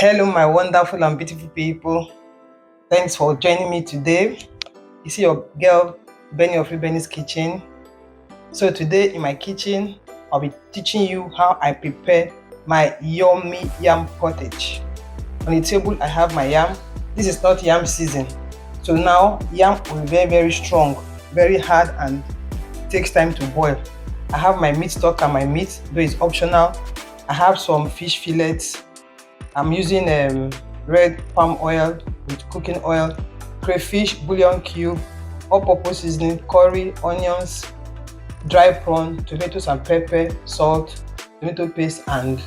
Hello my wonderful and beautiful people, thanks for joining me today. You see your girl Benny of Benny's kitchen. So today in my kitchen I'll be teaching you how I prepare my yummy yam pottage. On the table I have my yam. This is not yam season, so now yam will be very strong, very hard, and takes time to boil. I have my meat stock and my meat, though it's optional. I have some fish fillets. I'm using red palm oil with cooking oil, crayfish bouillon cube, all-purpose seasoning, curry, onions, dry prawn, tomatoes and pepper, salt, tomato paste, and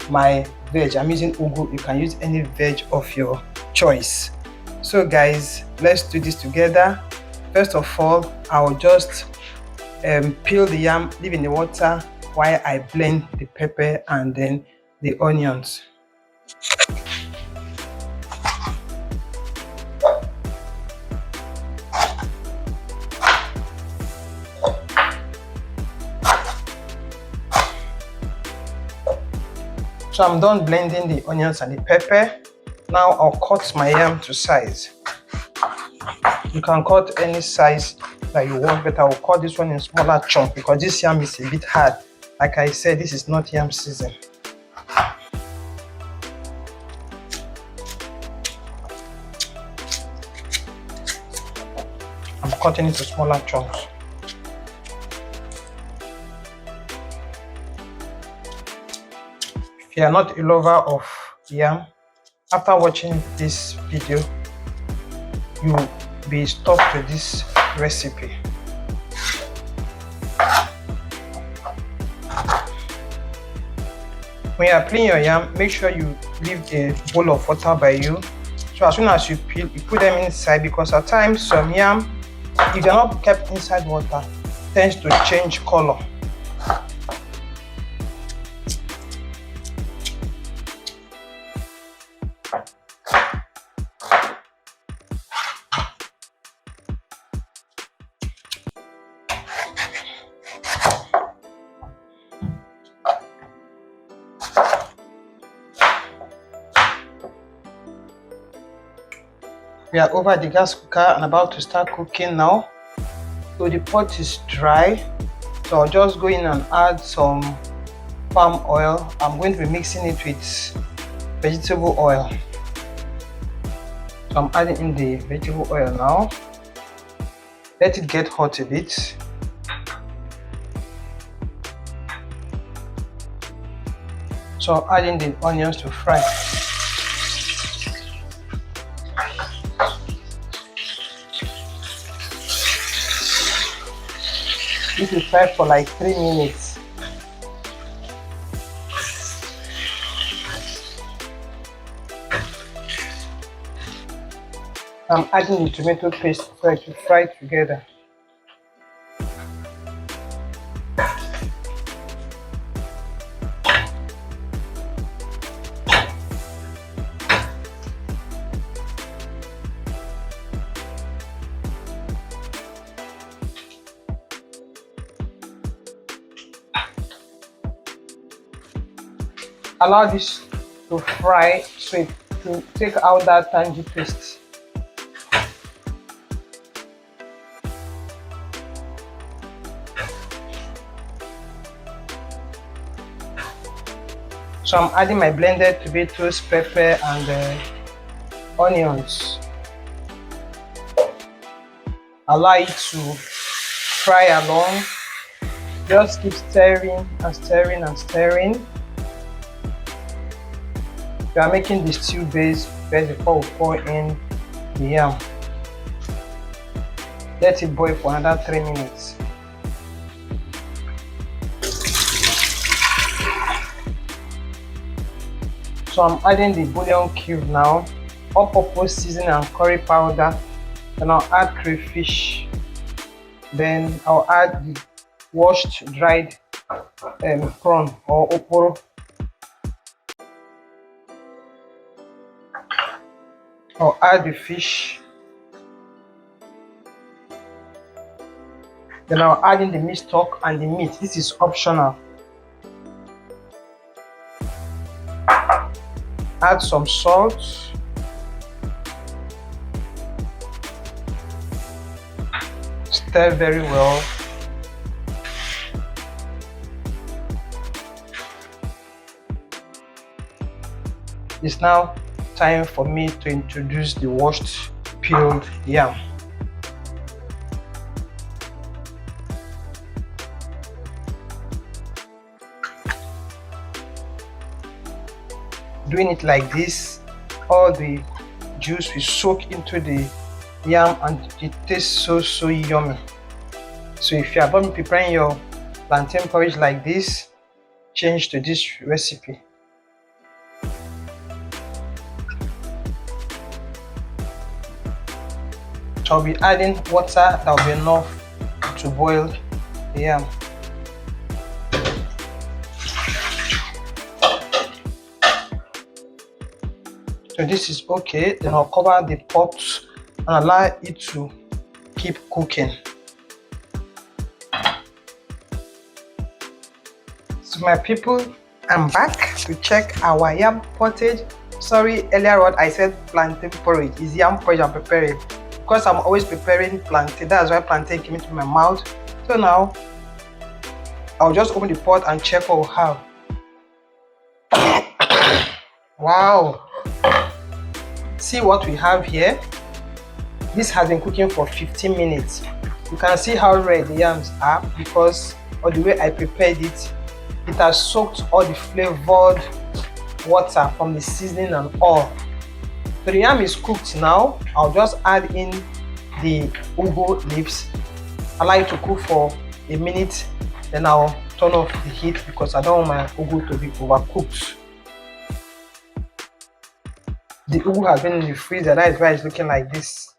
my veg. I'm using ugu. You can use any veg of your choice. So guys, let's do this together. First of all, I'll just peel the yam, leave in the water while I blend the pepper and then the onions. So I'm done blending the onions and the pepper. Now I'll cut my yam to size. You can cut any size that you want, but I will cut this one in smaller chunk because this yam is a bit hard. Like I said, this is not yam season. I'm cutting into smaller chunks. If you are not a lover of yam, after watching this video, you will be stuck to this recipe. When you are peeling your yam, make sure you leave a bowl of water by you. So as soon as you peel, you put them inside, because at times some yam, if they are not kept inside water, tends to change color. We are over the gas cooker and about to start cooking now. So the pot is dry, so I'll just go in and add some palm oil. I'm going to be mixing it with vegetable oil. So I'm adding in the vegetable oil now. Let it get hot a bit. So I'm adding the onions to fry. This is fried for like 3 minutes. I'm adding the tomato paste so it will fry together. Allow this to fry so it to take out that tangy taste. So I'm adding my blended tomatoes, pepper, and onions. Allow it to fry along. Just keep stirring and stirring and stirring. We are making the stew base first before we pour in the yam. Let it boil for another 3 minutes. So I'm adding the bouillon cube now, all-purpose seasoning and curry powder. Then I'll add crayfish. Then I'll add the washed dried prawn or oporo. I'll add the fish. Then I'll add in the meat stock and the meat. This is optional. Add some salt. Stir very well. It's now time for me to introduce the washed peeled yam. Doing it like this, all the juice will soak into the yam and it tastes so yummy. So if you are about preparing your plantain porridge like this, change to this recipe. So I'll be adding water that will be enough to boil the yam. So this is okay, then I'll cover the pot and allow it to keep cooking. So my people, I'm back to check our yam pottage. Sorry, earlier on I said plantain porridge. It's yam porridge I'm preparing. Because I'm always preparing plantain, that's why plantain came into my mouth. So now, I'll just open the pot and check what we have. Wow! See what we have here. This has been cooking for 15 minutes. You can see how red the yams are because of the way I prepared it. It has soaked all the flavored water from the seasoning and all. So the yam is cooked now. I'll just add in the ugu leaves. I like to cook for a minute, then I'll turn off the heat because I don't want my ugu to be overcooked. The ugu has been in the freezer, that is why it's looking like this.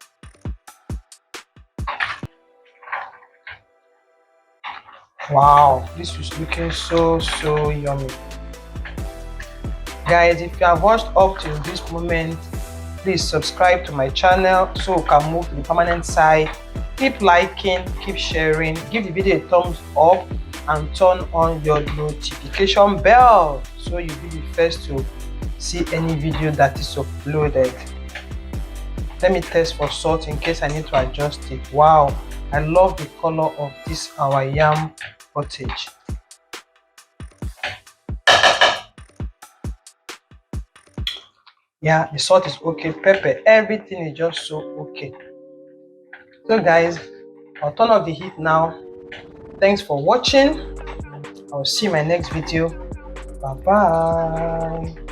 Wow, this is looking so yummy. Guys, if you have watched up to this moment, please subscribe to my channel so we can move to the permanent side. Keep liking, keep sharing, give the video a thumbs up and turn on your notification bell so you'll be the first to see any video that is uploaded. Let me test for salt in case I need to adjust it. Wow, I love the color of this our yam pottage. Yeah, the salt is okay, pepper, everything is just so okay. So guys, I'll turn off the heat now. Thanks for watching. I'll see you in my next video. Bye bye.